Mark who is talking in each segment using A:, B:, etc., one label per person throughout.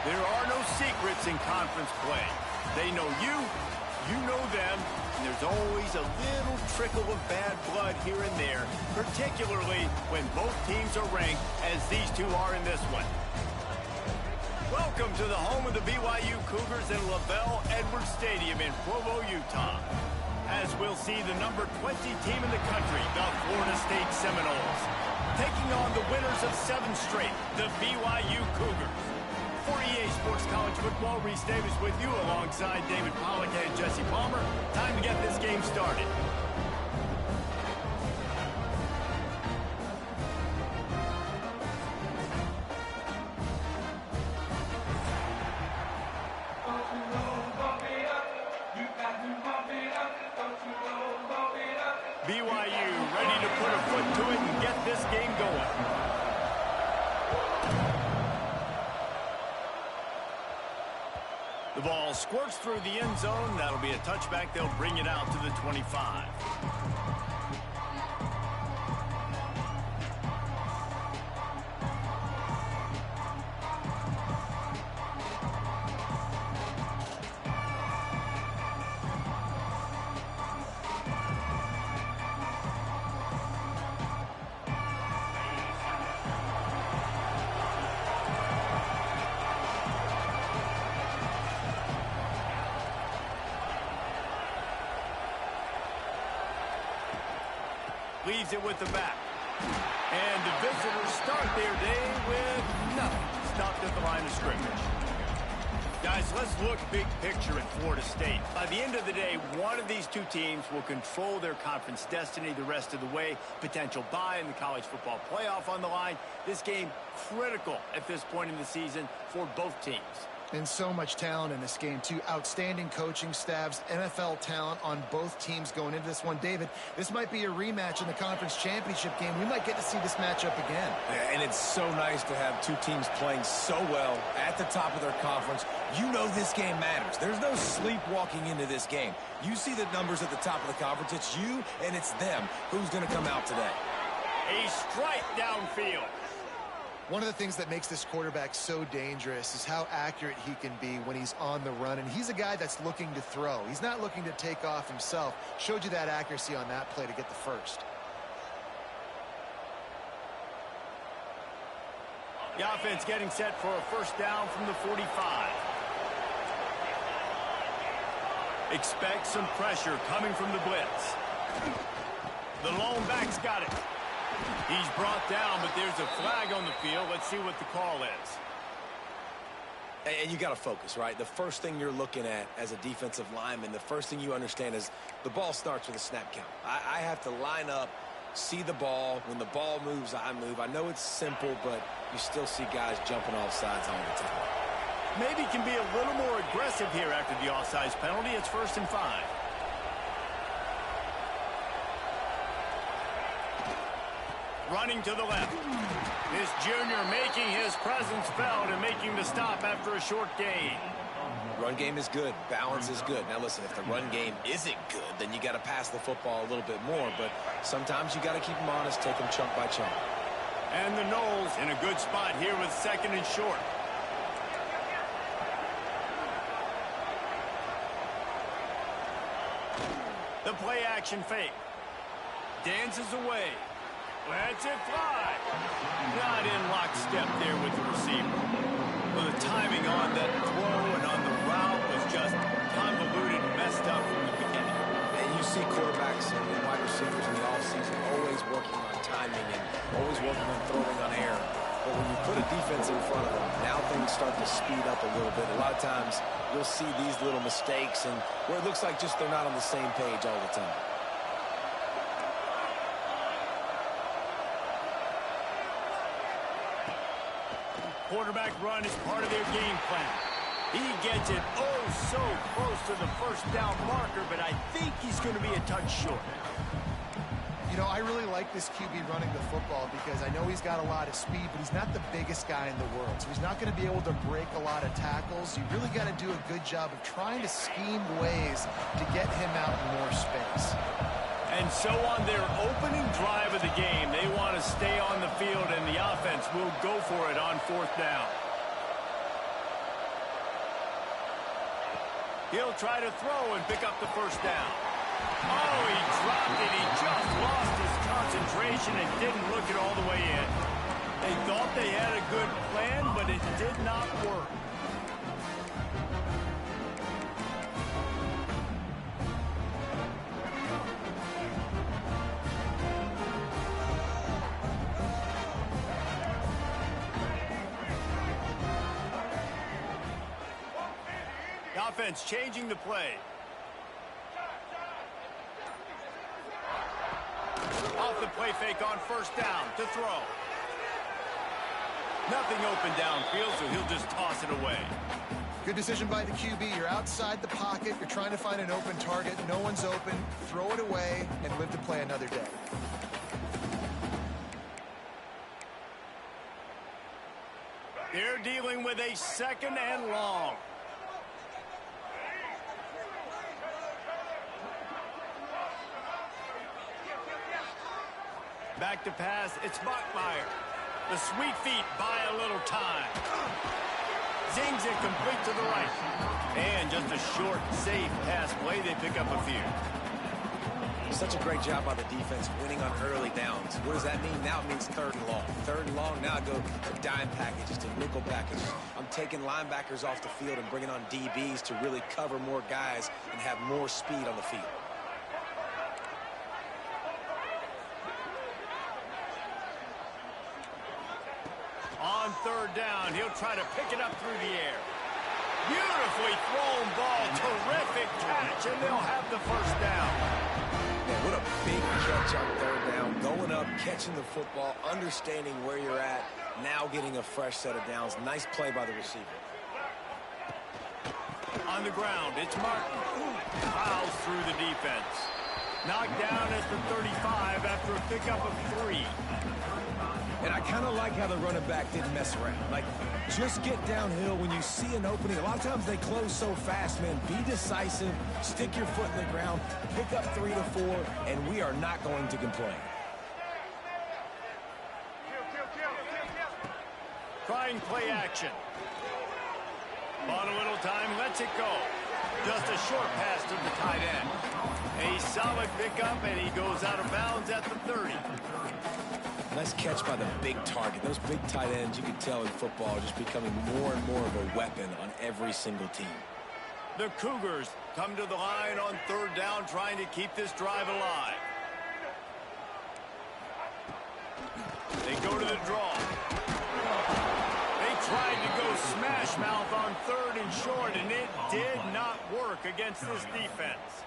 A: There are no secrets in conference play. They know you, you know them, and there's always a little trickle of bad blood here and there, particularly when both teams are ranked as these two are in this one. Welcome to the home of the BYU Cougars in LaBelle Edwards Stadium in Provo, Utah. As we'll see the number 20 team in the country, the Florida State Seminoles, taking on the winners of 7 straight, the BYU Cougars. For EA Sports College Football, Reese Davis with you alongside David Pollack and Jesse Palmer. Time to get this game started. BYU ready to put a foot to it and get this game going. The ball squirts through the end zone. That'll be a touchback. They'll bring it out to the 25. Leaves it with the back. And the visitors start their day with nothing. Stopped at the line of scrimmage. Guys, let's look big picture at Florida State. By the end of the day, one of these two teams will control their conference destiny the rest of the way. Potential bye in the college football playoff on the line. This game critical at this point in the season for both teams.
B: And so much talent in this game, too. Outstanding coaching staffs, NFL talent on both teams going into this one. David, this might be a rematch in the conference championship game. We might get to see this matchup again.
C: And it's so nice to have two teams playing so well at the top of their conference. You know this game matters. There's no sleepwalking into this game. You see the numbers at the top of the conference. It's you and it's them. Who's going to come out today?
A: A strike downfield.
B: One of the things that makes this quarterback so dangerous is how accurate he can be when he's on the run. And he's a guy that's looking to throw. He's not looking to take off himself. Showed you that accuracy on that play to get the first.
A: The offense getting set for a first down from the 45. Expect some pressure coming from the blitz. The lone back's got it. He's brought down, but there's a flag on the field. Let's see what the call is.
C: And you got to focus, right? The first thing you're looking at as a defensive lineman, the first thing you understand is the ball starts with a snap count. I have to line up, see the ball. When the ball moves, I move. I know it's simple, but you still see guys jumping off sides all the time.
A: Maybe can be a little more aggressive here after the offsides penalty. It's 1st and 5. Running to the left. This junior making his presence felt and making the stop after a short gain.
C: Run game is good. Balance is good. Now listen, if the run game isn't good, then you got to pass the football a little bit more. But sometimes you got to keep them honest, take them chunk by chunk.
A: And the Noles in a good spot here with 2nd and short. The play action fake. Dances away. Lets it fly. Not in lockstep there with the receiver. Well, the timing on that throw and on the route was just convoluted, messed up from the beginning.
C: And you see quarterbacks and wide receivers in the offseason always working on timing and always working on throwing on air. But when you put a defense in front of them, now things start to speed up a little bit. A lot of times you'll see these little mistakes and where it looks like just they're not on the same page all the time.
A: Quarterback run is part of their game plan. He gets it oh so close to the first down marker, but I think he's going to be a touch short.
B: You know, I really like this QB running the football because I know he's got a lot of speed, but he's not the biggest guy in the world. So he's not going to be able to break a lot of tackles. You really got to do a good job of trying to scheme ways to get him out in more space.
A: And so on their opening drive of the game, they want to stay on the field, and the offense will go for it on 4th down. He'll try to throw and pick up the first down. Oh, he dropped it. He just lost his concentration and didn't look it all the way in. They thought they had a good plan, but it did not work. The offense changing the play. Off the play fake on first down to throw. Nothing open downfield, so he'll just toss it away.
B: Good decision by the QB. You're outside the pocket. You're trying to find an open target. No one's open. Throw it away and live to play another day.
A: They're dealing with a second and long. Back to pass, it's Bachmeier. The sweet feet buy a little time. Zings it complete to the right. And just a short, safe pass play, they pick up a few.
C: Such a great job by the defense winning on early downs. What does that mean? Now it means third and long. Third and long, now I go to dime packages, to nickel packages. I'm taking linebackers off the field and bringing on DBs to really cover more guys and have more speed on the field.
A: On third down, he'll try to pick it up through the air. Beautifully thrown ball, terrific catch, and they'll have the first down.
C: Man, what a big catch on third down. Going up, catching the football, understanding where you're at, now getting a fresh set of downs. Nice play by the receiver.
A: On the ground, it's Martin. Fouls through the defense. Knocked down at the 35 after a pickup of 3.
C: And I kind of like how the running back didn't mess around. Like, just get downhill when you see an opening. A lot of times they close so fast, man. Be decisive, stick your foot in the ground, pick up 3 to 4, and we are not going to complain.
A: Trying play action. On a little time, lets it go. Just a short pass to the tight end. A solid pickup, and he goes out of bounds at the 30.
C: Nice catch by the big target. Those big tight ends, you can tell in football, are just becoming more and more of a weapon on every single team.
A: The Cougars come to the line on third down, trying to keep this drive alive. They go to the draw. They tried to go smash mouth on third and short, and it did not work against this defense.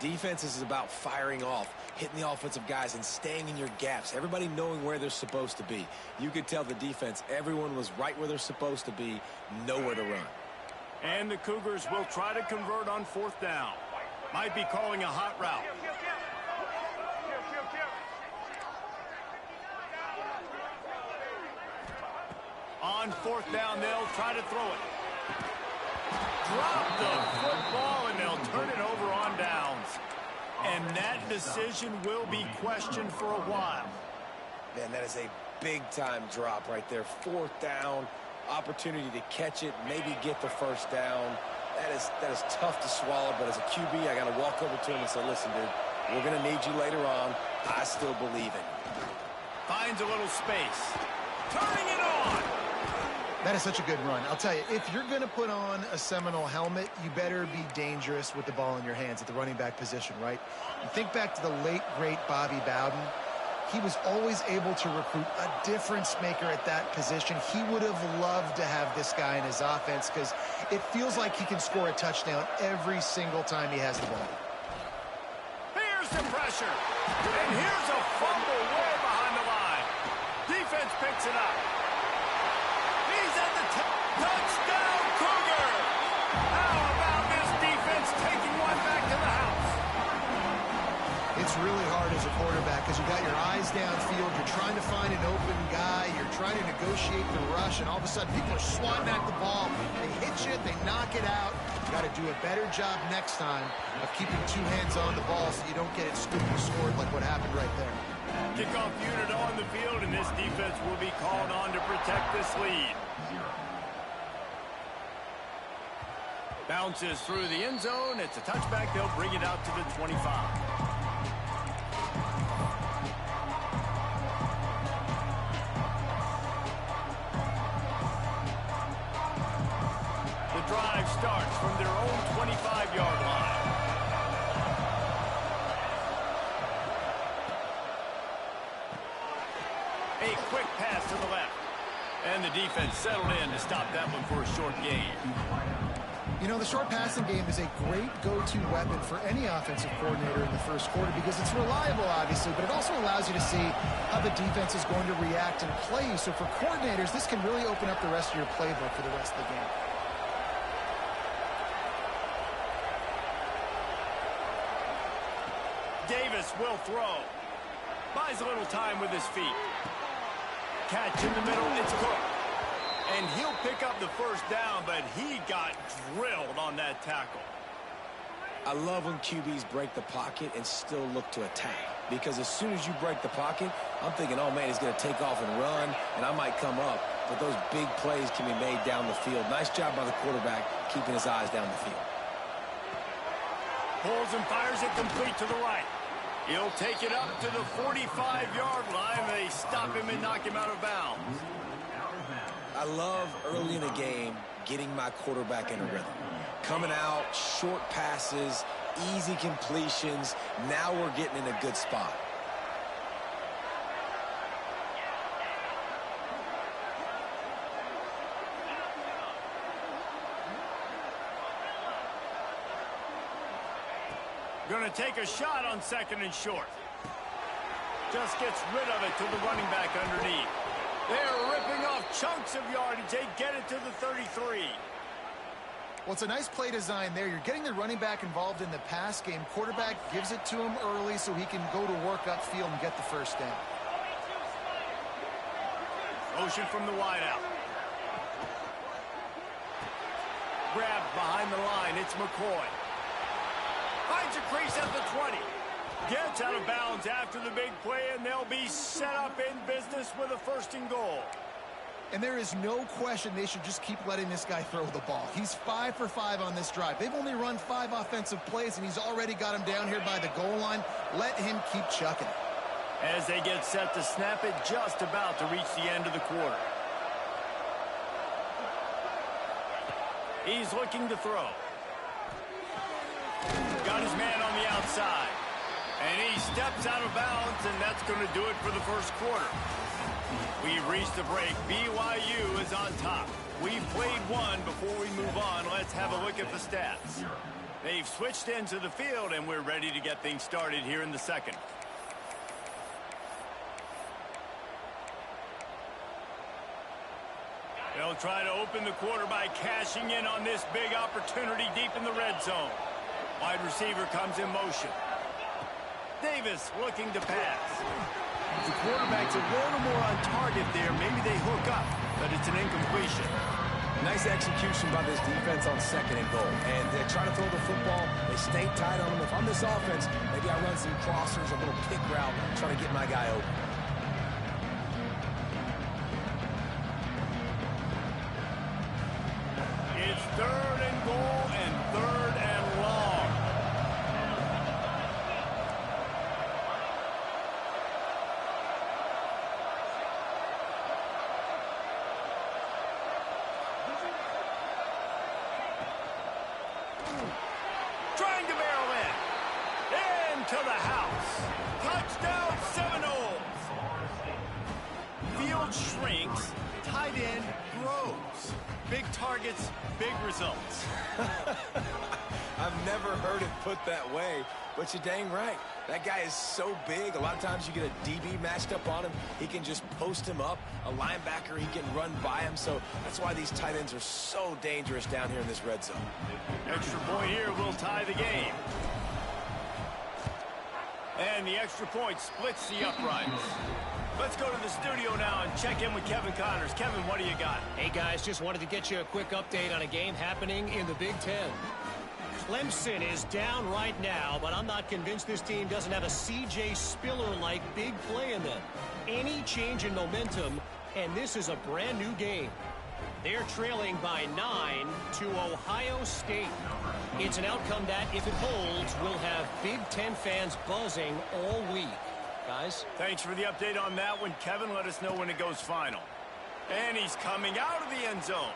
C: Defense is about firing off, hitting the offensive guys, and staying in your gaps. Everybody knowing where they're supposed to be. You could tell the defense, everyone was right where they're supposed to be, nowhere to run.
A: And the Cougars will try to convert on fourth down. Might be calling a hot route. On fourth down, they'll try to throw it. Drop the football, and they'll turn it over on downs. And that decision will be questioned for a while.
C: Man, that is a big-time drop right there. Fourth down, opportunity to catch it, maybe get the first down. That is tough to swallow, but as a QB, I got to walk over to him and say, listen, dude, we're going to need you later on. I still believe it.
A: Finds a little space. Turning it on.
B: That is such a good run. I'll tell you, if you're going to put on a Seminole helmet, you better be dangerous with the ball in your hands at the running back position, right? You think back to the late, great Bobby Bowden. He was always able to recruit a difference maker at that position. He would have loved to have this guy in his offense because it feels like he can score a touchdown every single time he has the ball.
A: Here's the pressure. And here's a fumble way behind the line. Defense picks it up. He's at the touchdown, Cougar! How about this defense taking one back to the house?
B: It's really hard as a quarterback because you got your eyes downfield. You're trying to find an open guy. You're trying to negotiate the rush, and all of a sudden people are swatting at the ball. They hit you, they knock it out. You got to do a better job next time of keeping two hands on the ball so you don't get it scooped and scored like what happened right there.
A: Kickoff unit on the field, and this defense will be called on to protect this lead. Bounces through the end zone. It's a touchback. They'll bring it out to the 25. The drive starts from their own 25-yard line. A quick pass to the left. And the defense settled in to stop that one for a short gain.
B: You know, the short passing game is a great go-to weapon for any offensive coordinator in the first quarter because it's reliable, obviously, but it also allows you to see how the defense is going to react and play. So for coordinators, this can really open up the rest of your playbook for the rest of the game.
A: Davis will throw. Buys a little time with his feet. Catch in the middle, it's Cook. And he'll pick up the first down, but he got drilled on that tackle.
C: I love when QBs break the pocket and still look to attack. Because as soon as you break the pocket, I'm thinking, oh, man, he's going to take off and run, and I might come up. But those big plays can be made down the field. Nice job by the quarterback keeping his eyes down the field.
A: Pulls and fires it complete to the right. He'll take it up to the 45-yard line. They stop him and knock him out of bounds.
C: I love early in the game getting my quarterback in a rhythm. Coming out, short passes, easy completions. Now we're getting in a good spot.
A: Going to take a shot on second and short. Just gets rid of it to the running back underneath. They're ripping off chunks of yardage. They get it to the 33.
B: Well, it's a nice play design there. You're getting the running back involved in the pass game. Quarterback gives it to him early so he can go to work upfield and get the first down.
A: Motion from the wideout. Grabbed behind the line. It's McCoy. Finds a crease at the 20. Gets out of bounds after the big play, and they'll be set up in business with a first and goal.
B: And there is no question they should just keep letting this guy throw the ball. He's 5 for 5 on this drive. They've only run 5 offensive plays, and he's already got him down here by the goal line. Let him keep chucking it.
A: As they get set to snap it, just about to reach the end of the quarter. He's looking to throw. Got his man on the outside. And he steps out of bounds, and that's going to do it for the first quarter. We've reached the break. BYU is on top. We've played one. Before we move on, let's have a look at the stats. They've switched into the field, and we're ready to get things started here in the second. They'll try to open the quarter by cashing in on this big opportunity deep in the red zone. Wide receiver comes in motion. Davis looking to pass. The quarterback's a little more on target there. Maybe they hook up, but it's an incompletion.
C: Nice execution by this defense on second and goal. And they try to throw the football. They stay tight on them. If I'm this offense, maybe I run some crossers, a little pick route, trying to get my guy open.
A: It's third and goal and third and long. Trying to barrel in. Into the house. Touchdown Seminoles. Field shrinks. Tight end grows. Big targets, big results.
C: I've never heard it put that way, but you're dang right. That guy is so big. A lot of times you get a DB matched up on him. He can just post him up. A linebacker, he can run by him. So that's why these tight ends are so dangerous down here in this red zone.
A: Extra point here will tie the game. And the extra point splits the uprights. Let's go to the studio now and check in with Kevin Connors. Kevin, what do you got?
D: Hey, guys, just wanted to get you a quick update on a game happening in the Big Ten. Clemson is down right now, but I'm not convinced this team doesn't have a C.J. Spiller-like big play in them. Any change in momentum, and this is a brand new game. They're trailing by 9 to Ohio State. It's an outcome that, if it holds, will have Big Ten fans buzzing all week. Guys?
A: Thanks for the update on that one, Kevin. Let us know when it goes final. And he's coming out of the end zone.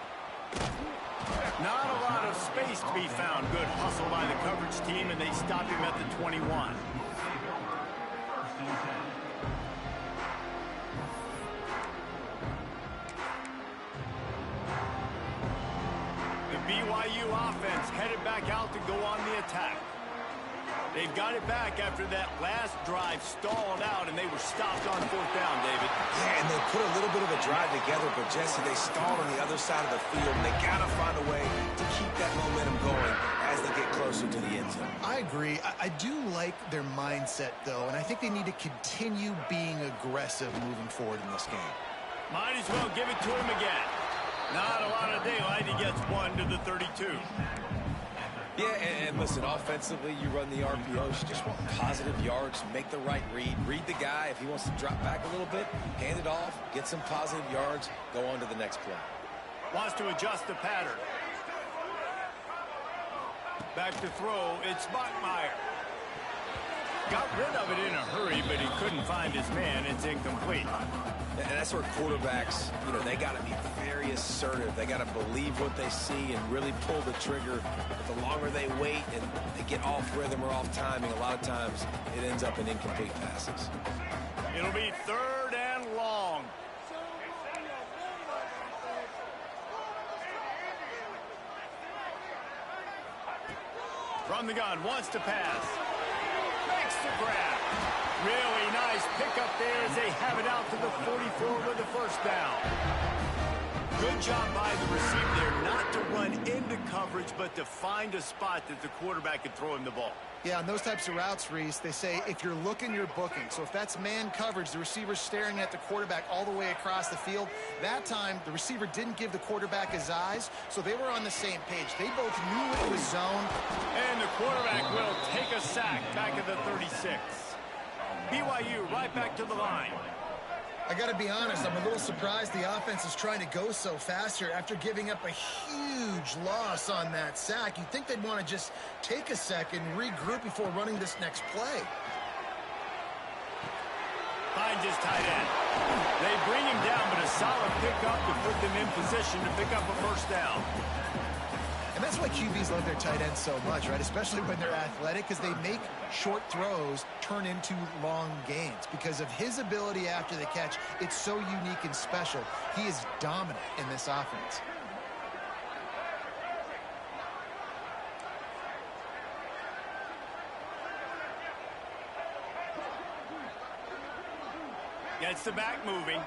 A: Not a lot of space to be found. Good hustle by the coverage team, and they stop him at the 21. The BYU offense headed back out to go on the attack. They've got it back after that last drive stalled out, and they were stopped on 4th down, David.
C: Yeah, and they put a little bit of a drive together, but, Jesse, they stalled on the other side of the field, and they got to find a way to keep that momentum going as they get closer to the end zone.
B: I agree. I do like their mindset, though, and I think they need to continue being aggressive moving forward in this game.
A: Might as well give it to him again. Not a lot of daylight. He gets 1 to the 32.
C: Yeah, and listen, offensively, you run the RPOs. You just want positive yards, make the right read the guy. If he wants to drop back a little bit, hand it off, get some positive yards, go on to the next play.
A: Wants to adjust the pattern. Back to throw, it's Bachmeier. Got rid of it in a hurry, but he couldn't find his man. It's incomplete.
C: And that's where quarterbacks, they got to be very assertive. They got to believe what they see and really pull the trigger. But the longer they wait and they get off rhythm or off timing, a lot of times it ends up in incomplete passes.
A: It'll be 3rd and long. From the gun, wants to pass. Makes the grab. Really nice pickup there as they have it out to the 44 with the 1st down. Good job by the receiver there not to run into coverage, but to find a spot that the quarterback could throw him the ball.
B: Yeah, on those types of routes, Reese, they say if you're looking, you're booking. So if that's man coverage, the receiver's staring at the quarterback all the way across the field. That time, the receiver didn't give the quarterback his eyes, so they were on the same page. They both knew it was zone.
A: And the quarterback will take a sack back at the 36. BYU right back to the line.
B: I got to be honest, I'm a little surprised the offense is trying to go so fast here after giving up a huge loss on that sack. You'd think they'd want to just take a second, regroup before running this next play.
A: Finds his tight end. They bring him down, but a solid pickup to put them in position to pick up a 1st down.
B: And that's why QBs love their tight ends so much, right? Especially when they're athletic, because they make short throws turn into long gains. Because of his ability after the catch, it's so unique and special. He is dominant in this offense.
A: Gets the back moving.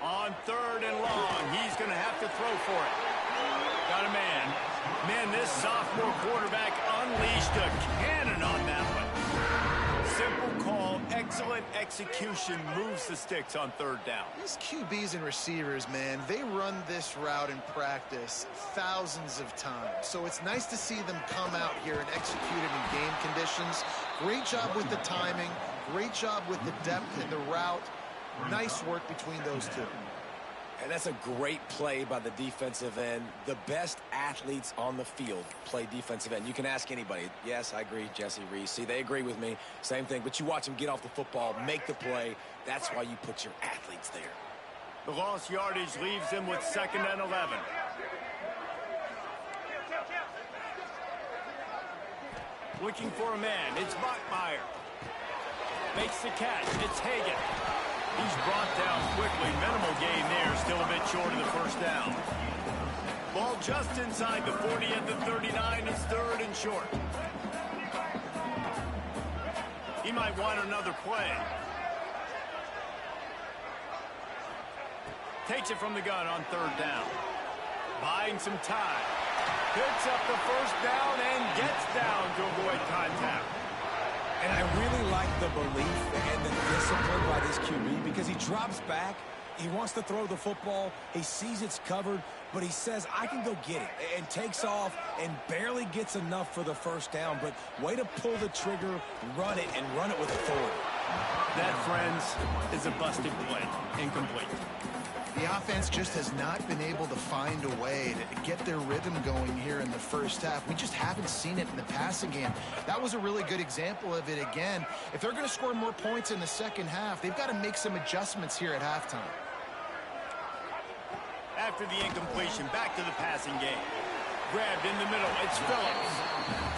A: On 3rd and long, he's going to have to throw for it. Got a man. Man, this sophomore quarterback unleashed a cannon on that one. Simple call, excellent execution, moves the sticks on 3rd down.
B: These QBs and receivers, man, they run this route in practice thousands of times. So it's nice to see them come out here and execute it in game conditions. Great job with the timing. Great job with the depth in the route. Nice work between those two.
C: And that's a great play by the defensive end. The best athletes on the field play defensive end. You can ask anybody. Yes, I agree, Jesse, Reese. See, they agree with me. Same thing. But you watch them get off the football, make the play. That's why you put your athletes there.
A: The lost yardage leaves them with 2nd and 11. Looking for a man. It's Bachmeier. Makes the catch. It's Hagan. He's brought down quickly. Minimal gain there. Still a bit short of the 1st down. Ball just inside the 40 at the 39. It's 3rd and short. He might want another play. Takes it from the gun on 3rd down. Buying some time. Picks up the 1st down and gets down to avoid contact.
C: And I really like the belief and the discipline by this QB because he drops back. He wants to throw the football. He sees it's covered, but he says, I can go get it, and takes off and barely gets enough for the 1st down. But way to pull the trigger, run it, and run it with authority.
A: That, friends, is a busted play. Incomplete.
B: The offense just has not been able to find a way to get their rhythm going here in the first half. We just haven't seen it in the passing game. That was a really good example of it again. If they're going to score more points in the second half, they've got to make some adjustments here at halftime.
A: After the incompletion, back to the passing game. Grabbed in the middle, it's Phillips.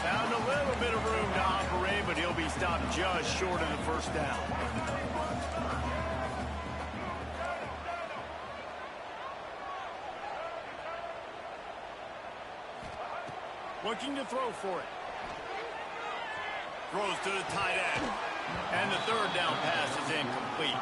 A: Found a little bit of room to operate, but he'll be stopped just short of the first down. Looking to throw for it. Throws to the tight end. And the third down pass is incomplete.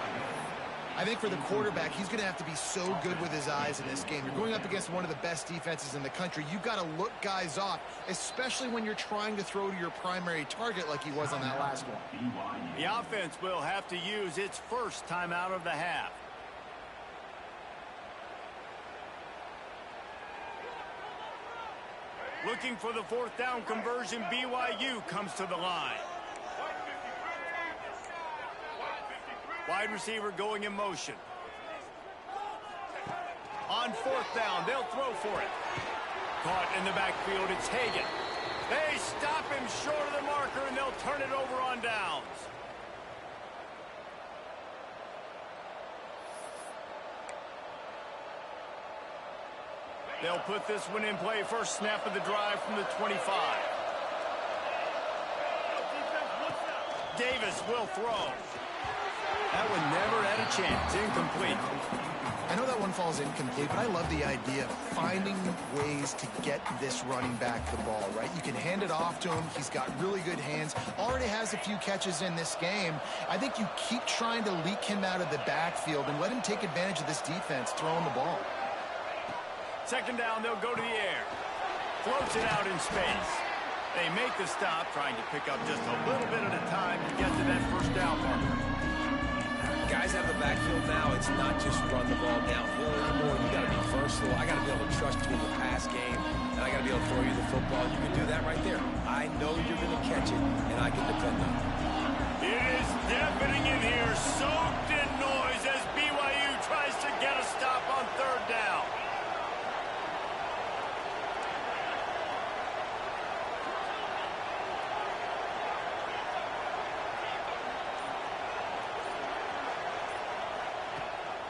B: I think for the quarterback, he's going to have to be so good with his eyes in this game. You're going up against one of the best defenses in the country. You've got to look guys off, especially when you're trying to throw to your primary target like he was on that last one.
A: The offense will have to use its first timeout of the half. Looking for the fourth down conversion, BYU comes to the line. Wide receiver going in motion. On fourth down, they'll throw for it. Caught in the backfield, it's Hagan. They stop him short of the marker, and they'll turn it over on downs. They'll put this one in play. First snap of the drive from the 25. Davis will throw. That one never had a chance. Incomplete.
B: I know that one falls incomplete, but I love the idea of finding ways to get this running back the ball, right? You can hand it off to him. He's got really good hands. Already has a few catches in this game. I think you keep trying to leak him out of the backfield and let him take advantage of this defense throwing the ball.
A: Second down, they'll go to the air. Floats it out in space. They make the stop, trying to pick up just a little bit at a time to get to that first down marker.
C: Guys have the backfield now. It's not just run the ball downhill anymore. You got to be versatile. I got to be able to trust you in the pass game, and I got to be able to throw you the football. You can do that right there. I know you're going to catch it, and I can depend on it.
A: It is deafening in here, soaked in noise as BYU tries to get a stop on third down.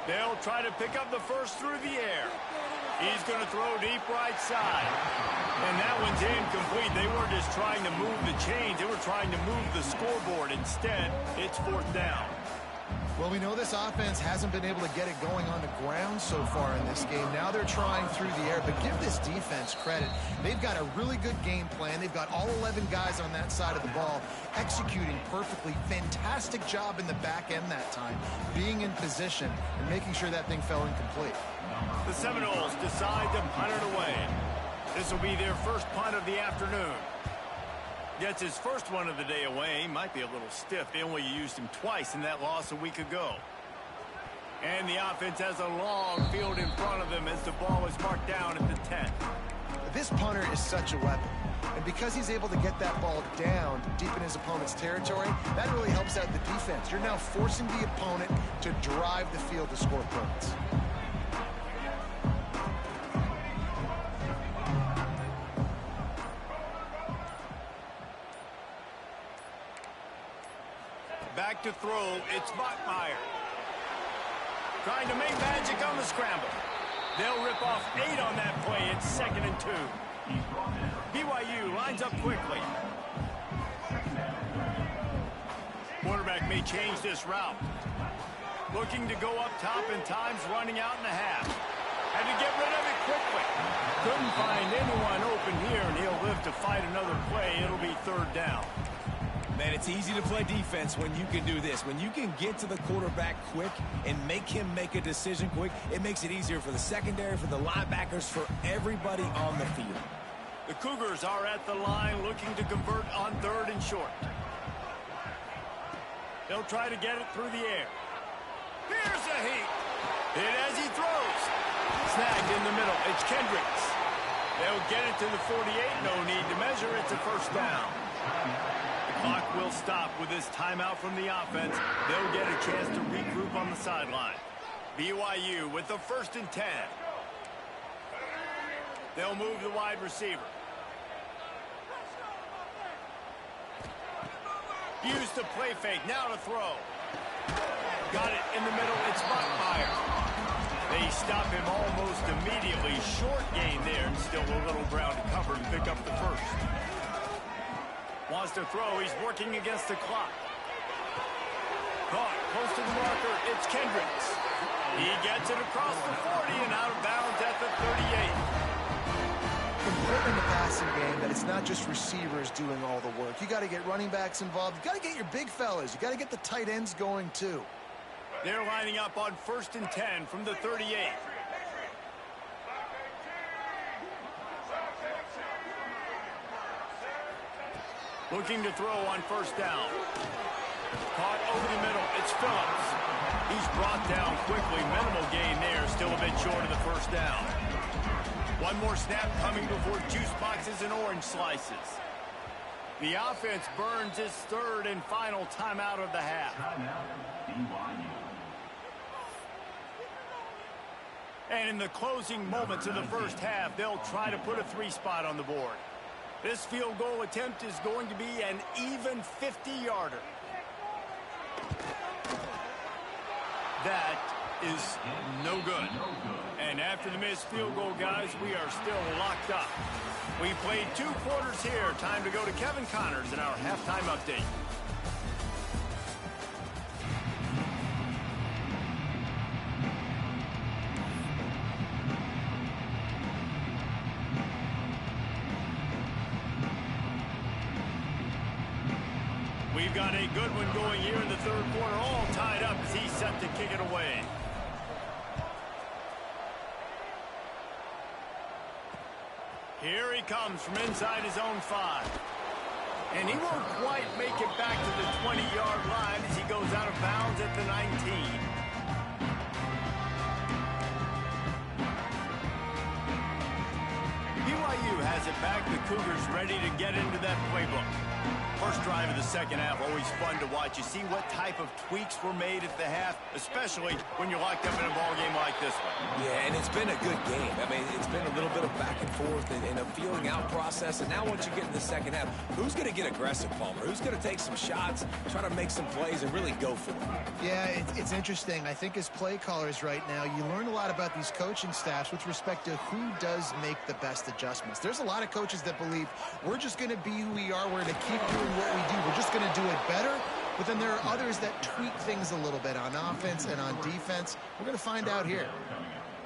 A: They'll try to pick up the first through the air. He's going to throw deep right side. And that one's incomplete. They weren't just trying to move the chains. They were trying to move the scoreboard. Instead, it's fourth down.
B: Well, we know this offense hasn't been able to get it going on the ground so far in this game. Now they're trying through the air, but give this defense credit. They've got a really good game plan. They've got all 11 guys on that side of the ball executing perfectly. Fantastic job in the back end that time, being in position and making sure that thing fell incomplete.
A: The Seminoles decide to punt it away. This will be their first punt of the afternoon. Gets his first one of the day away. He might be a little stiff. They only used him twice in that loss a week ago. And the offense has a long field in front of them as the ball is marked down at the 10.
B: This punter is such a weapon. And because he's able to get that ball down deep in his opponent's territory, that really helps out the defense. You're now forcing the opponent to drive the field to score points.
A: Back to throw, it's Bachmeier. Trying to make magic on the scramble. They'll rip off 8 on that play. It's 2nd and 2. BYU lines up quickly. Quarterback may change this route. Looking to go up top, and time's running out in the half. Had to get rid of it quickly. Couldn't find anyone open here, and he'll live to fight another play. It'll be third down.
C: Man, it's easy to play defense when you can do this. When you can get to the quarterback quick and make him make a decision quick, it makes it easier for the secondary, for the linebackers, for everybody on the field.
A: The Cougars are at the line looking to convert on 3rd and short. They'll try to get it through the air. Here's a heat. Hit as he throws. Snagged in the middle. It's Kendricks. They'll get it to the 48. No need to measure. It's a first down. The Clock will stop with this timeout from the offense. They'll get a chance to regroup on the sideline. BYU with the 1st and 10. They'll move the wide receiver. Use the play fake. Now to throw. Got it in the middle. It's Buckmeyer. They stop him almost immediately. Short gain there, and still a little ground to cover and pick up the 1st. Wants to throw. He's working against the clock. Caught close to the marker. It's Kendricks. He gets it across the 40 and out of bounds at the 38.
B: Important in the passing game that it's not just receivers doing all the work. You got to get running backs involved. You got to get your big fellas. You got to get the tight ends going too.
A: They're lining up on 1st and 10 from the 38. Looking to throw on 1st down. Caught over the middle. It's Phillips. He's brought down quickly. Minimal gain there. Still a bit short of the 1st down. One more snap coming before juice boxes and orange slices. The offense burns its 3rd and final timeout of the half. And in the closing moments of the 1st half, they'll try to put a 3 spot on the board. This field goal attempt is going to be an even 50-yarder. That is no good. And after the missed field goal, guys, we are still locked up. We played 2 quarters here. Time to go to Kevin Connors in our halftime update. We've got a good one going here in the 3rd quarter, all tied up as he's set to kick it away. Here he comes from inside his own 5. And he won't quite make it back to the 20-yard line as he goes out of bounds at the 19. BYU has it back. The Cougars ready to get into that playbook. First drive of the 2nd half, always fun to watch. You see what type of tweaks were made at the half, especially when you're locked up in a ball game like this one.
C: Yeah, and it's been a good game. I mean, it's been a little bit of back and forth and a feeling out process. And now once you get in the 2nd half, who's going to get aggressive, Palmer? Who's going to take some shots, try to make some plays, and really go for it?
B: Yeah, it's interesting. I think as play callers right now, you learn a lot about these coaching staffs with respect to who does make the best adjustments. There's a lot of coaches that believe we're just going to be who we are. We're going to keep doing what we do. We're just going to do it better. But then there are others that tweak things a little bit on offense and on defense. We're going to find out here.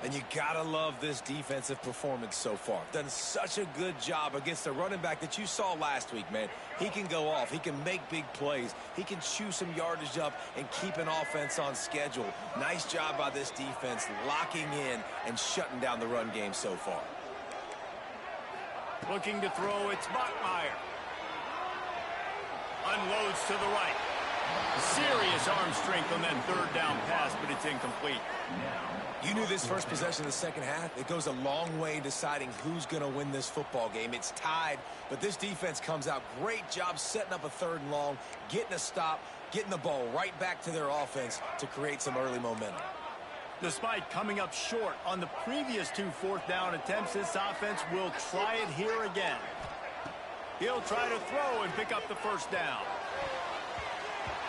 C: And you got to love this defensive performance so far. Done such a good job against the running back that you saw last week, man. He can go off. He can make big plays. He can chew some yardage up and keep an offense on schedule. Nice job by this defense locking in and shutting down the run game so far.
A: Looking to throw, it's Buckmeyer. Unloads to the right. Serious arm strength on that 3rd down pass, but it's incomplete.
C: You knew this first possession of the 2nd half. It goes a long way in deciding who's going to win this football game. It's tied, but this defense comes out. Great job setting up a 3rd and long, getting a stop, getting the ball right back to their offense to create some early momentum.
A: Despite coming up short on the previous 2 4th down attempts, this offense will try it here again. He'll try to throw and pick up the 1st down.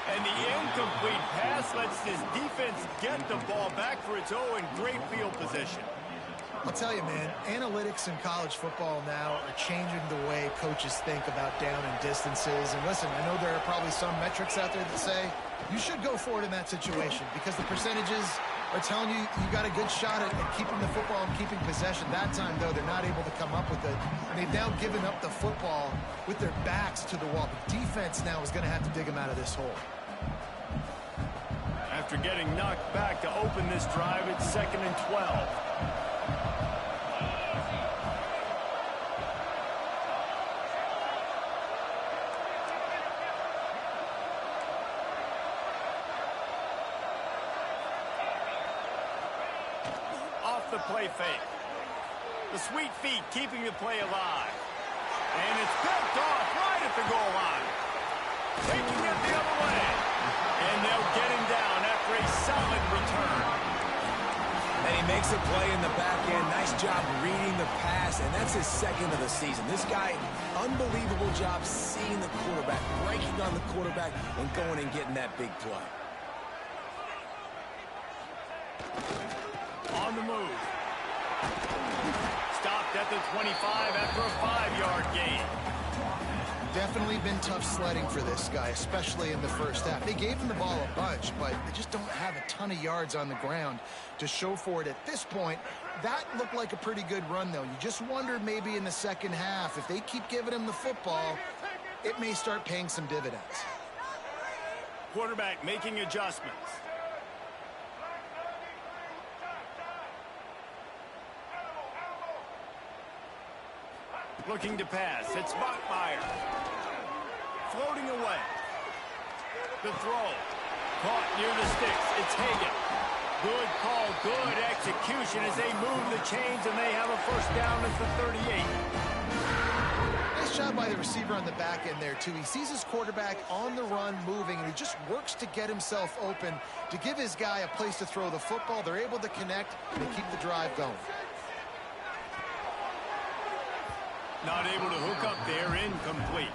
A: And the incomplete pass lets this defense get the ball back for its own great field position.
B: I'll tell you, man, analytics in college football now are changing the way coaches think about down and distances. And listen, I know there are probably some metrics out there that say you should go for it in that situation because the percentages are telling you you got a good shot at keeping the football and keeping possession. That time, though, they're not able to come up with it. And they've now given up the football with their backs to the wall. The defense now is going to have to dig them out of this hole.
A: After getting knocked back to open this drive, it's 2nd and 12. Off the play fake. The sweet feet keeping the play alive. And it's picked off right at the goal line. taking it the other way. And they'll get him down after a solid return.
C: And he makes a play in the back end. Nice job reading the pass, and that's his second of the season. This guy, unbelievable job seeing the quarterback, breaking on the quarterback, and going and getting that big play.
A: On the move. Stopped at the 25 after a 5-yard gain.
B: Definitely been tough sledding for this guy, especially in the first half. They gave him the ball a bunch, but they just don't have a ton of yards on the ground to show for it at this point. That looked like a pretty good run, though. You just wondered maybe in the second half, if they keep giving him the football, it may start paying some dividends.
A: Quarterback making adjustments. Looking to pass. It's Bachmeier. Floating away. The throw. Caught near the sticks. It's Hagan. Good call, good execution as they move the chains, and they have a first down at the 38.
B: Nice job by the receiver on the back end there, too. He sees his quarterback on the run moving, and he just works to get himself open to give his guy a place to throw the football. They're able to connect and keep the drive going.
A: Not able to hook up there, incomplete.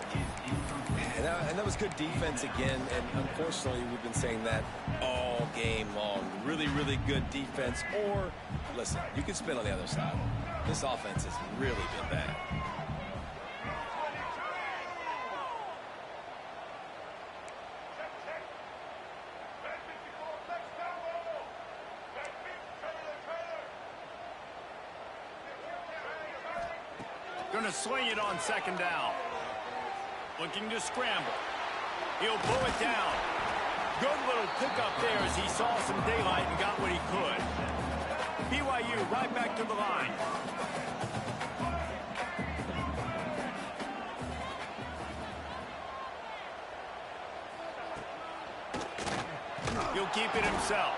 C: And that was good defense again, and unfortunately we've been saying that all game long. Really, really good defense. Or, listen, you can spin on the other side. This offense has really been bad.
A: Going to swing it on second down. Looking to scramble. He'll pull it down. Good little pickup there as he saw some daylight and got what he could. BYU right back to the line. He'll keep it himself.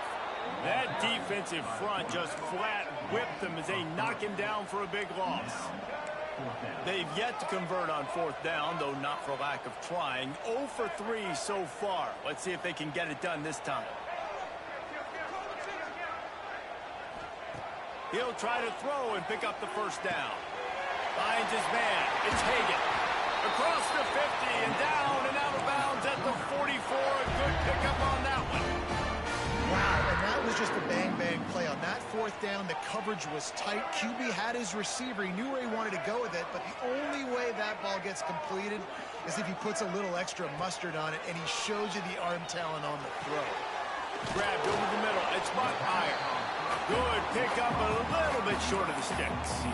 A: That defensive front just flat whipped them as they knock him down for a big loss. They've yet to convert on fourth down, though not for lack of trying. 0 for 3 so far. Let's see if they can get it done this time. He'll try to throw and pick up the first down. Finds his man. It's Hagan. Across the 50 and down and out of bounds at the 44. A good pickup on that one.
B: Wow, and that was just a bang-bang play. On that fourth down, the coverage was tight. QB had his receiver. He knew where he wanted to go with it, but the only way that ball gets completed is if he puts a little extra mustard on it, and he shows you the arm talent on the throw.
A: Grabbed over the middle. It's Bachmeier. Good pickup, a little bit short of the sticks.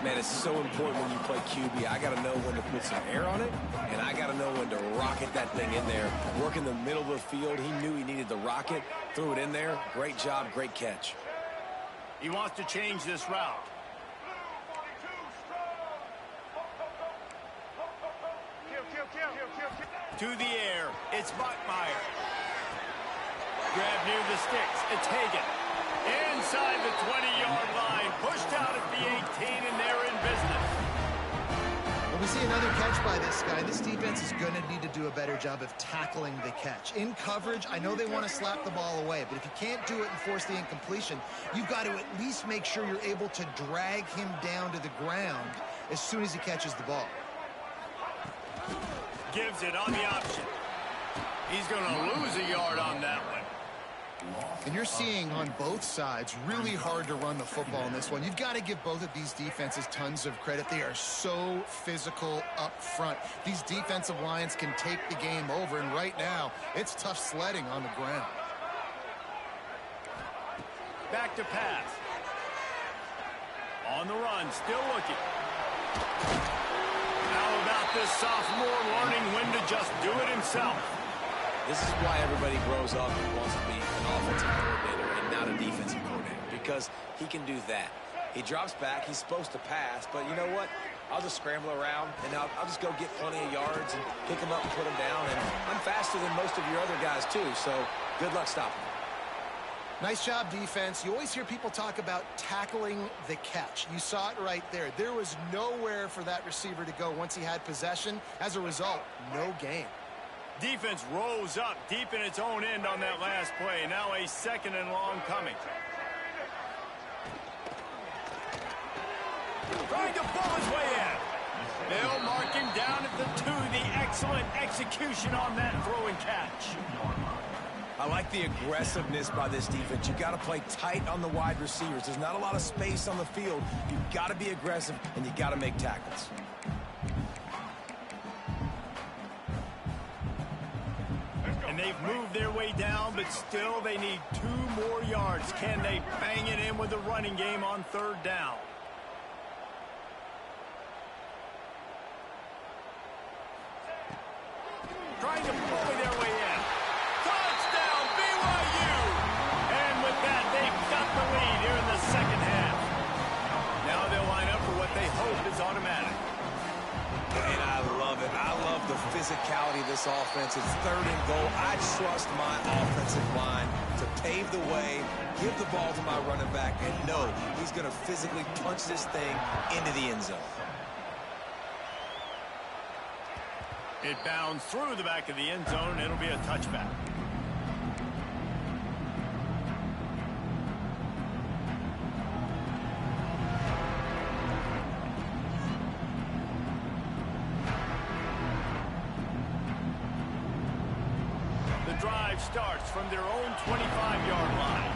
C: Man, it's so important when you play QB. I got to know when to put some air on it, and I got to know when to rocket that thing in there. Work in the middle of the field. He knew he needed the rocket. Threw it in there. Great job, great catch.
A: He wants to change this route. To the air. It's Bachmeier. Grab near the sticks. It's Hagan. Inside the 20-yard line. Pushed out at the 18, and they're in business.
B: Well, we see another catch by this guy. This defense is going to need to do a better job of tackling the catch. In coverage, I know they want to slap the ball away, but if you can't do it and force the incompletion, you've got to at least make sure you're able to drag him down to the ground as soon as he catches the ball.
A: Gives it on the option. He's going to lose a yard on that one.
B: And you're seeing on both sides really hard to run the football in this one. You've got to give both of these defenses tons of credit. They are so physical up front. These defensive lines can take the game over, and right now it's tough sledding on the ground.
A: Back to pass. On the run, still looking. How about this sophomore learning when to just do it himself?
C: This is why everybody grows up and wants to be an offensive coordinator and not a defensive coordinator, because he can do that. He drops back. He's supposed to pass, but you know what? I'll just scramble around, and I'll just go get plenty of yards and pick him up and put him down. And I'm faster than most of your other guys, too, so good luck stopping him.
B: Nice job, defense. You always hear people talk about tackling the catch. You saw it right there. There was nowhere for that receiver to go once he had possession. As a result, no gain.
A: Defense rose up deep in its own end on that last play. Now a 2nd and long coming. Trying to pull his way in. They'll mark him down at the 2. The excellent execution on that throw and catch.
C: I like the aggressiveness by this defense. You've got to play tight on the wide receivers. There's not a lot of space on the field. You've got to be aggressive, and you've got to make tackles.
A: And they've moved their way down, but still they need 2 more yards. Can they bang it in with the running game on 3rd down? Trying to bully their way in. Touchdown, BYU! And with that, they've got the lead here in the 2nd half. Now they'll line up for what they hope is automatic.
C: And I love it. I love the physicality of this offense. It's 3rd and goal. I trust my offensive line to pave the way, give the ball to my running back, and know he's going to physically punch this thing into the end zone.
A: It bounds through the back of the end zone. It'll be a touchback. The drive starts from their own 25-yard line.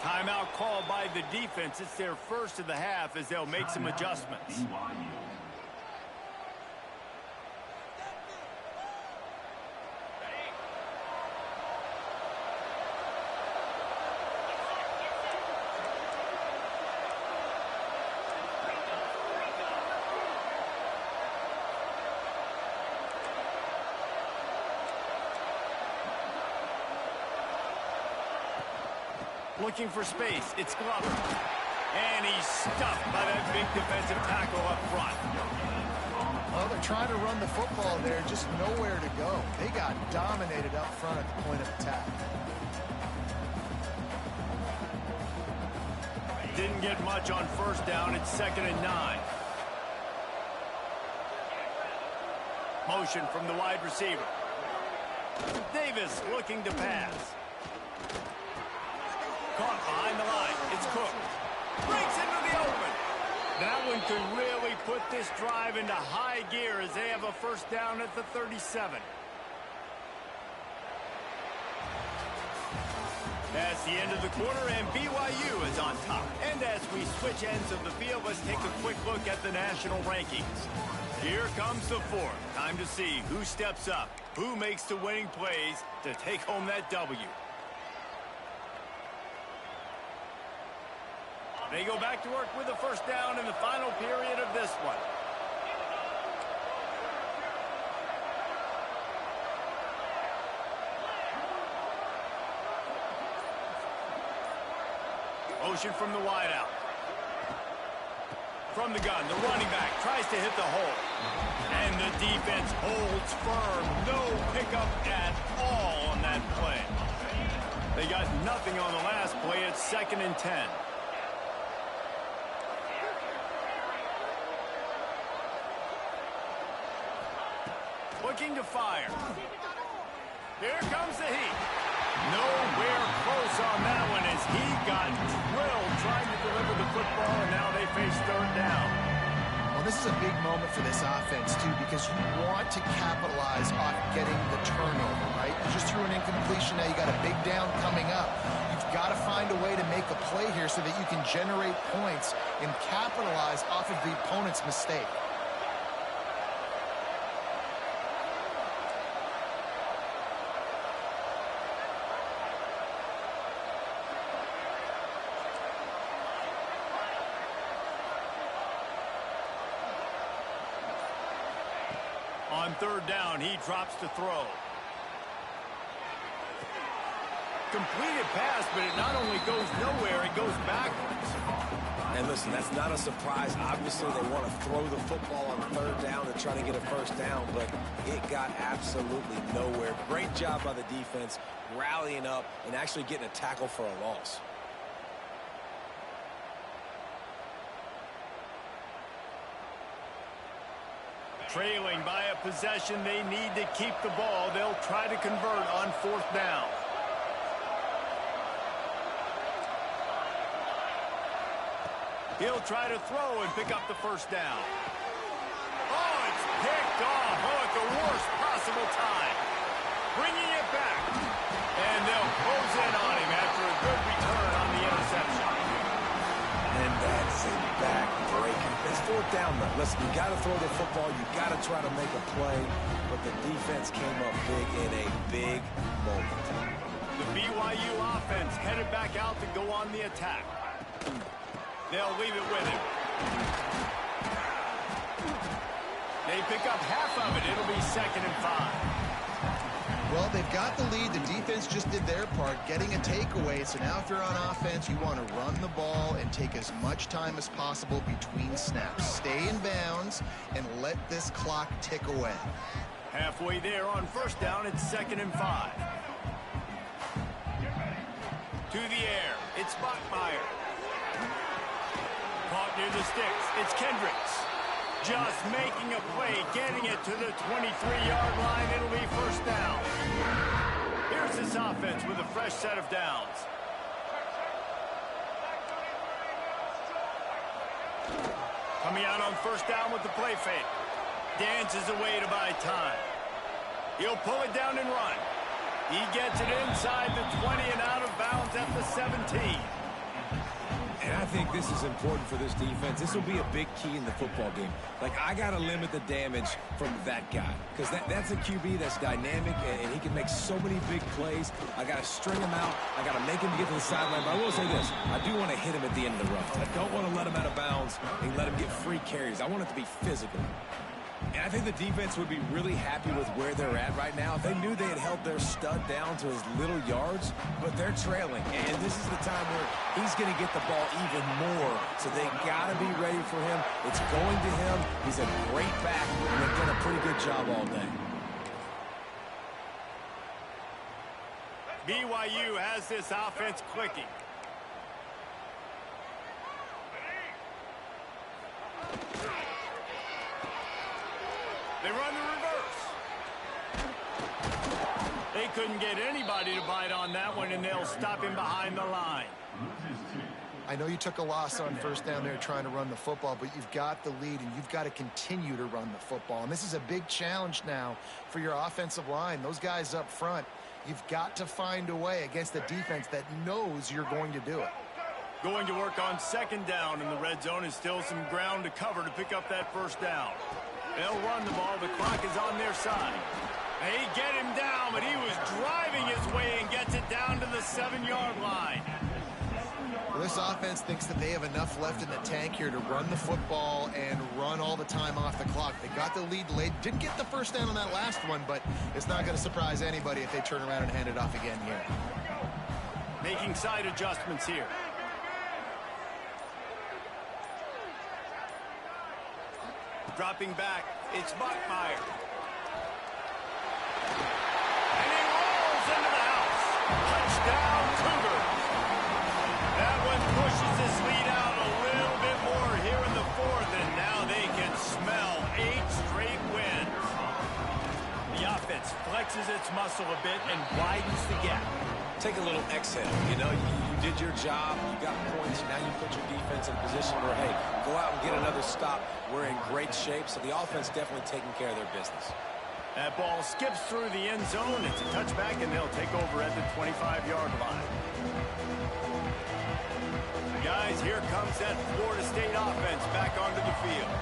A: Timeout called by the defense. It's their first of the half as they'll make some adjustments. Looking for space. It's Glover. And he's stuffed by that big defensive tackle up front.
B: Well, they're trying to run the football there, just nowhere to go. They got dominated up front at the point of attack.
A: Didn't get much on 1st down. It's 2nd and 9. Motion from the wide receiver. Davis looking to pass. Caught behind the line. It's Cook. Breaks into the open. That one could really put this drive into high gear as they have a 1st down at the 37. That's the end of the quarter, and BYU is on top. And as we switch ends of the field, let's take a quick look at the national rankings. Here comes the 4th. Time to see who steps up, who makes the winning plays to take home that W. They go back to work with a 1st down in the final period of this one. Motion from the wideout. From the gun, the running back tries to hit the hole. And the defense holds firm. No pickup at all on that play. They got nothing on the last play. It's 2nd and 10. Looking to fire. Here comes the heat. Nowhere close on that one as he got drilled trying to deliver the football, and now they face 3rd down.
B: Well, this is a big moment for this offense, too, because you want to capitalize on getting the turnover, right? You just threw an incompletion. Now you got a big down coming up. You've got to find a way to make a play here so that you can generate points and capitalize off of the opponent's mistake.
A: On 3rd down, he drops to throw. completed pass, but it not only goes nowhere, it goes backwards.
C: And listen, that's not a surprise. Obviously, they want to throw the football on third down to try to get a first down, but it got absolutely nowhere. Great job by the defense, rallying up and actually getting a tackle for a loss.
A: Trailing by a possession, they need to keep the ball. They'll try to convert on fourth down. He'll try to throw and pick up the first down. Oh, it's picked off. Oh, at the worst possible time. Bringing it back. And they'll close in on him after a good return on the interception.
C: And that's a back-breaker. It's fourth down, though. Listen, you got to throw the football. You got to try to make a play. But the defense came up big in a big moment.
A: The BYU offense headed back out to go on the attack. They'll leave it with him. They pick up half of it. It'll be 2nd and 5.
B: Well, they've got the lead. The defense just did their part, getting a takeaway. So now if you're on offense, you want to run the ball and take as much time as possible between snaps. Stay in bounds and let this clock tick away.
A: Halfway there on first down, it's 2nd and 5. To the air, it's Bachmeier. Caught near the sticks, it's Kendricks. Just making a play, getting it to the 23-yard line. It'll be first down. Here's this offense with a fresh set of downs. Coming out on first down with the play fake. Dances away to buy time. He'll pull it down and run. He gets it inside the 20 and out of bounds at the 17.
C: And I think this is important for this defense. This will be a big key in the football game. Like, I got to limit the damage from that guy because that's a QB that's dynamic, and he can make so many big plays. I got to string him out. I got to make him get to the sideline. But I will say this. I do want to hit him at the end of the run. I don't want to let him out of bounds and let him get free carries. I want it to be physical. And I think the defense would be really happy with where they're at right now. If they knew they had held their stud down to his little yards, but they're trailing. And this is the time where he's going to get the ball even more. So they got to be ready for him. It's going to him. He's a great back, and they've done a pretty good job all day.
A: BYU has this offense clicking. They run the reverse. They couldn't get anybody to bite on that one, and they'll stop him behind the line.
B: I know you took a loss on first down there trying to run the football, but you've got the lead, and you've got to continue to run the football. And this is a big challenge now for your offensive line. Those guys up front, you've got to find a way against a defense that knows you're going to do it.
A: Going to work on second down in the red zone is still some ground to cover to pick up that first down. They'll run the ball. The clock is on their side. They get him down, but he was driving his way and gets it down to the 7-yard line.
B: Well, this offense thinks that they have enough left in the tank here to run the football and run all the time off the clock. They got the lead late. Didn't get the first down on that last one, but it's not going to surprise anybody if they turn around and hand it off again here.
A: Making side adjustments here. Dropping back, it's Bachmeier. And he rolls into the house. Touchdown, Cougars. That one pushes this lead out a little bit more here in the fourth, and now they can smell 8 straight wins. The offense flexes its muscle a bit and widens the gap.
C: Take a little exhale. You know, you did your job. You got points. Now you put your defense in a position where, hey, go out and get another stop. We're in great shape. So the offense definitely taking care of their business.
A: That ball skips through the end zone. It's a touchback, and they'll take over at the 25-yard line. Guys, here comes that Florida State offense back onto the field.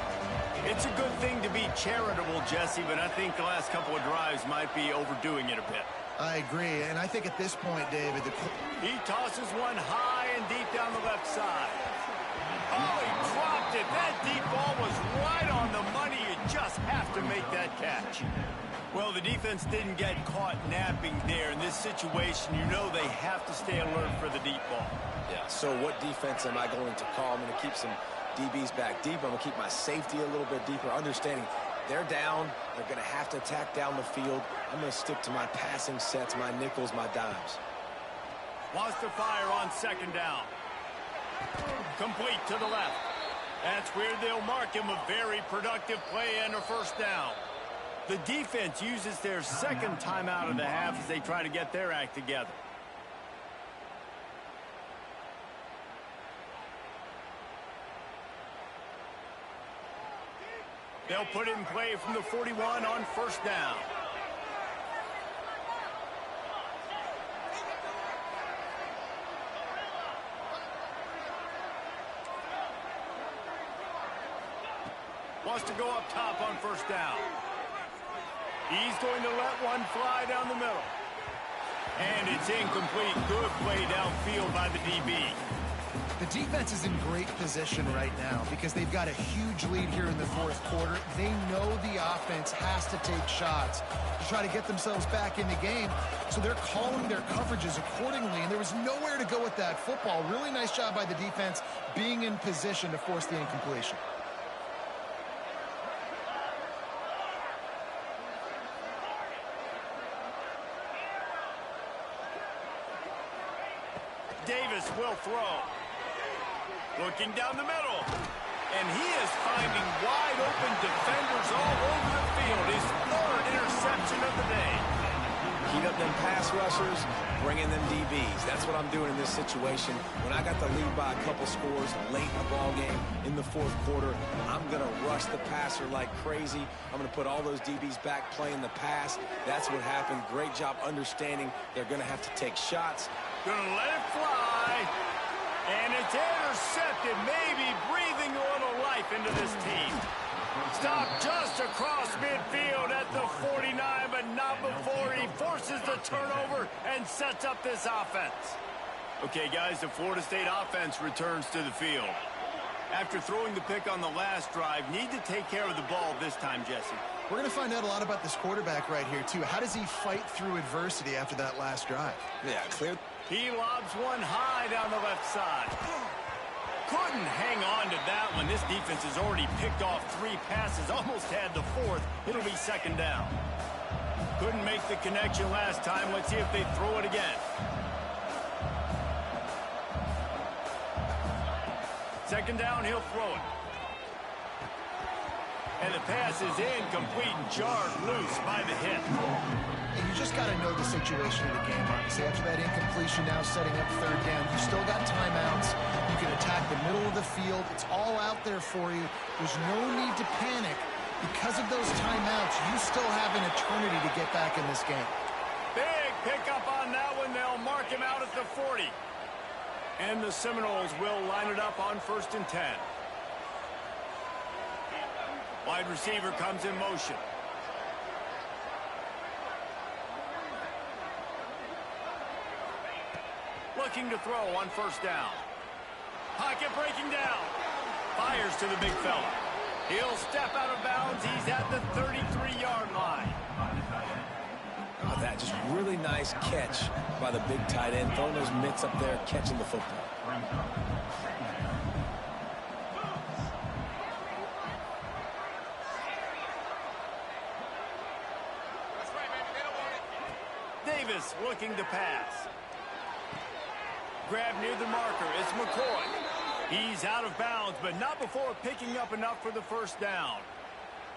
A: It's a good thing to be charitable, Jesse, but I think the last couple of drives might be overdoing it a bit.
B: I agree, and I think at this point, David,
A: he tosses one high and deep down the left side. Oh, he dropped it. That deep ball was right on the money. You just have to make make that catch. Well, the defense didn't get caught napping there. In this situation, you know they have to stay alert for the deep ball.
C: Yeah, so what defense am I going to call? I'm going to keep some DBs back deep. I'm going to keep my safety a little bit deeper, understanding they're down. They're going to have to attack down the field. I'm going to stick to my passing sets, my nickels, my dimes.
A: Wants to fire on second down. Complete to the left. That's where they'll mark him a very productive play and a first down. The defense uses their second timeout of the half as they try to get their act together. They'll put it in play from the 41 on first down. Wants to go up top on first down. He's going to let one fly down the middle. And it's incomplete. Good play downfield by the DB.
B: The defense is in great position right now because they've got a huge lead here in the fourth quarter. They know the offense has to take shots to try to get themselves back in the game. So they're calling their coverages accordingly, and there was nowhere to go with that football. Really nice job by the defense being in position to force the incompletion.
A: Davis will throw. Looking down the middle. And he is finding wide open defenders all over the field. His third interception of the day.
C: Heat up them pass rushers, bring in them DBs. That's what I'm doing in this situation. When I got the lead by a couple scores late in the ball game in the fourth quarter, I'm going to rush the passer like crazy. I'm going to put all those DBs back playing the pass. That's what happened. Great job understanding they're going to have to take shots.
A: Gonna let it fly. And it's intercepted, maybe breathing a little life into this team. Stopped just across midfield at the 49, but not before he forces the turnover and sets up this offense. Okay, guys, the Florida State offense returns to the field. After throwing the pick on the last drive, need to take care of the ball this time, Jesse.
B: We're going to find out a lot about this quarterback right here, too. How does he fight through adversity after that last drive?
C: Yeah, clear.
A: He lobs one high down the left side. Couldn't hang on to that one. This defense has already picked off 3 passes, almost had the 4th. It'll be second down. Couldn't make the connection last time. Let's see if they throw it again. Second down, he'll throw it. And the pass is incomplete and jarred loose by the hit.
B: And you just got to know the situation of the game, obviously. After that incompletion, now setting up third down. You still got timeouts. You can attack the middle of the field. It's all out there for you. There's no need to panic. Because of those timeouts, you still have an eternity to get back in this game.
A: Big pickup on that one. They'll mark him out at the 40. And the Seminoles will line it up on 1st and 10. Wide receiver comes in motion. Looking to throw on first down. Pocket breaking down. Fires to the big fella. He'll step out of bounds. He's at the 33-yard line.
C: Oh, that just really nice catch by the big tight end. Throwing those mitts up there, catching the football.
A: Davis looking to pass. Grab near the marker. It's McCoy. He's out of bounds, but not before picking up enough for the first down.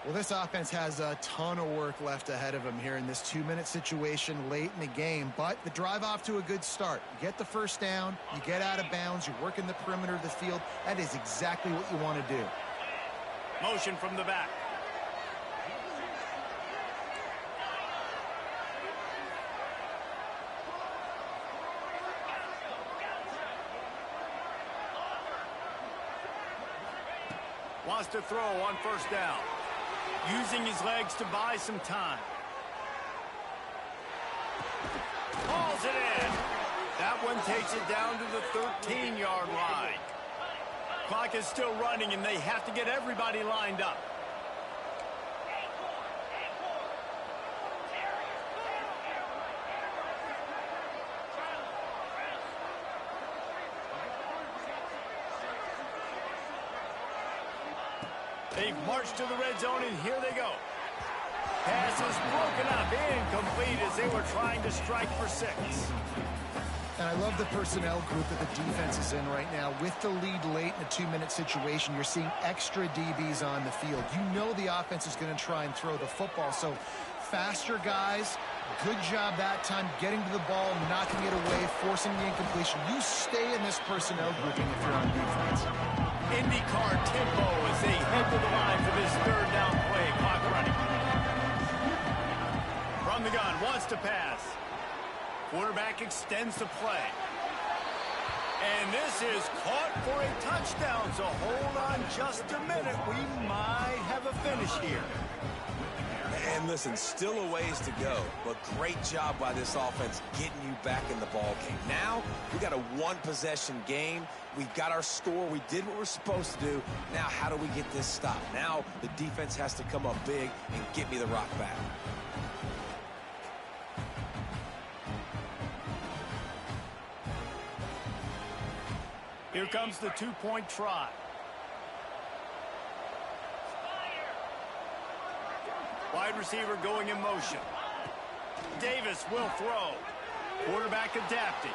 B: Well, this offense has a ton of work left ahead of them here in this 2-minute situation late in the game, but the drive off to a good start. You get the first down, you get out of bounds, you're working the perimeter of the field. That is exactly what you want to do.
A: Motion from the back. Wants to throw on first down. Using his legs to buy some time. Hauls it in. That one takes it down to the 13-yard line. Clock is still running, and they have to get everybody lined up. They've marched to the red zone, and here they go. Pass is broken up, incomplete as they were trying to strike for 6.
B: And I love the personnel group that the defense is in right now. With the lead late in a 2-minute situation, you're seeing extra DBs on the field. You know the offense is going to try and throw the football. So faster guys, good job that time getting to the ball, knocking it away, forcing the incompletion. You stay in this personnel grouping if you're on defense.
A: IndyCar tempo as they head to the line for this 3rd down play. Clock running. From the gun, wants to pass. Quarterback extends the play. And this is caught for a touchdown, so hold on just a minute. We might have a finish here.
C: And listen, still a ways to go, but great job by this offense getting you back in the ball game. Now, we got a 1-possession game. We've got our score. We did what we're supposed to do. Now, how do we get this stopped? Now, the defense has to come up big and get me the rock back.
A: Here comes the 2-point try. Wide receiver going in motion. Davis will throw. Quarterback adapting.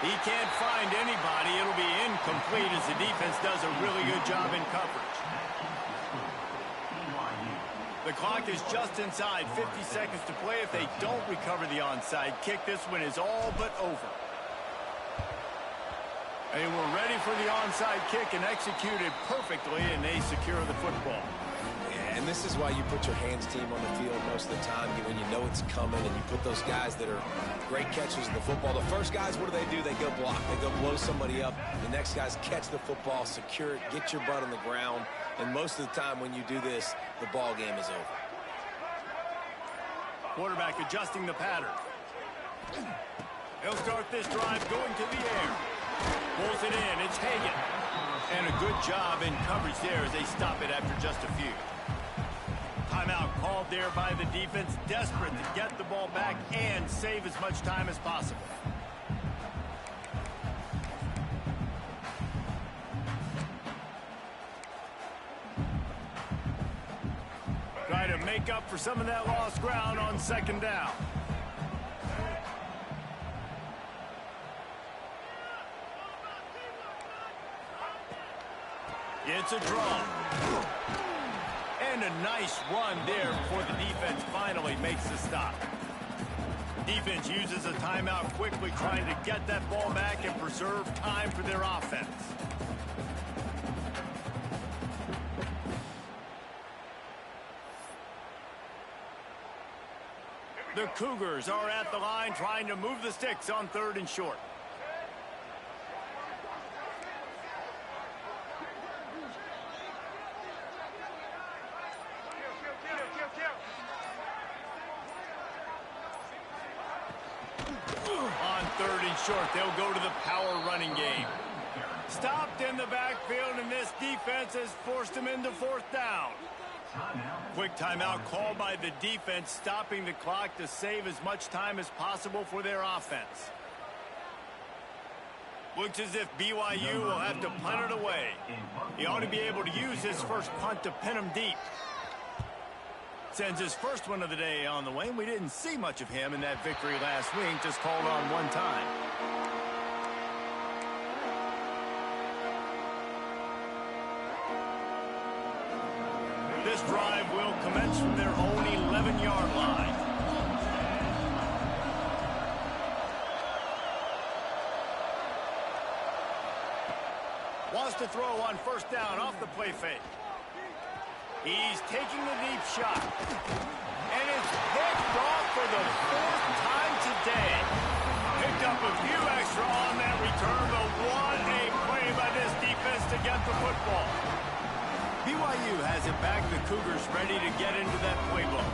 A: He can't find anybody. It'll be incomplete as the defense does a really good job in coverage. The clock is just inside 50 seconds to play. If they don't recover the onside kick, this one is all but over. And we're ready for the onside kick and executed perfectly, and they secure the football.
C: And this is why you put your hands team on the field most of the time, when you know it's coming, and you put those guys that are great catchers of the football. The first guys, what do? They go block. They go blow somebody up. The next guys catch the football, secure it, get your butt on the ground. And most of the time when you do this, the ball game is over.
A: Quarterback adjusting the pattern. He'll start this drive going to the air. Pulls it in. It's Hagan. And a good job in coverage there as they stop it after just a few. Timeout called there by the defense, desperate to get the ball back and save as much time as possible. Try to make up for some of that lost ground on 2nd down. It's a draw. And a nice run there before the defense finally makes the stop. Defense uses a timeout quickly, trying to get that ball back and preserve time for their offense. The Cougars are at the line trying to move the sticks on 3rd and short. On 3rd and short, they'll go to the power running game. Stopped in the backfield, and this defense has forced them into 4th down. Quick timeout called by the defense, stopping the clock to save as much time as possible for their offense. Looks as if BYU will have to punt it away. He ought to be able to use his first punt to pin him deep. Sends his first one of the day on the way. We didn't see much of him in that victory last week, just called on one time. This drive will commence from their own 11-yard line. Wants to throw on 1st down off the play fake. He's taking the deep shot. And it's picked off for the 4th time today. Picked up a few extra on that return, but what a play by this defense to get the football. BYU has it back. The Cougars ready to get into that playbook.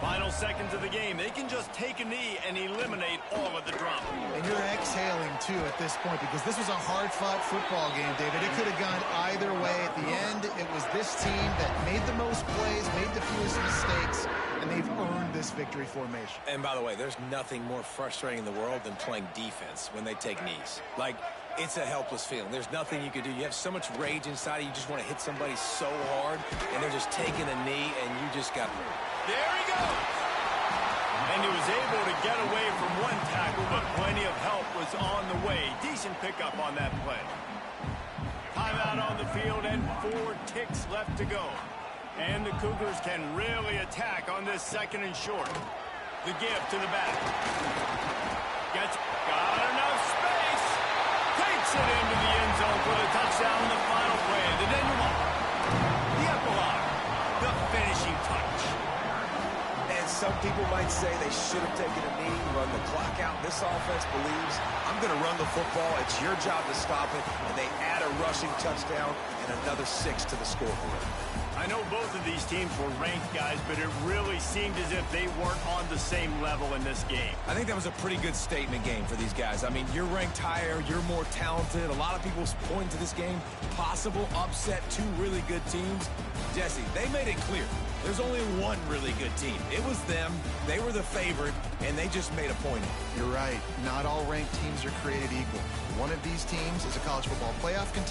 A: Final seconds of the game. They can just take a knee and eliminate all of the drama.
B: And you're exhaling, too, at this point, because this was a hard-fought football game, David. It could have gone either way. At the end, it was this team that made the most plays, made the fewest mistakes, and they've earned this victory formation.
C: And by the way, there's nothing more frustrating in the world than playing defense when they take knees. Like, It's a helpless feeling. There's nothing you can do. You have so much rage inside you just want to hit somebody so hard, and they're just taking a knee, and you just got...
A: There he goes! And he was able to get away from one tackle, but plenty of help was on the way. Decent pickup on that play. Timeout on the field, and 4 ticks left to go. And the Cougars can really attack on this 2nd and short. The give to the back. Got enough space. Takes it into the end zone for the touchdown in the final play. The denouement. The epilogue. The finishing touch.
C: And some people might say they should have taken a knee, run the clock out. This offense believes, I'm going to run the football. It's your job to stop it. And they add a rushing touchdown and another 6 to the scoreboard.
A: I know both of these teams were ranked, guys, but it really seemed as if they weren't on the same level in this game.
C: I think that was a pretty good statement game for these guys. I mean, you're ranked higher, you're more talented. A lot of people point to this game, possible upset, 2 really good teams. Jesse, they made it clear. There's only one really good team. It was them. They were the favorite, and they just made a point of it.
B: You're right. Not all ranked teams are created equal. One of these teams is a college football playoff contender.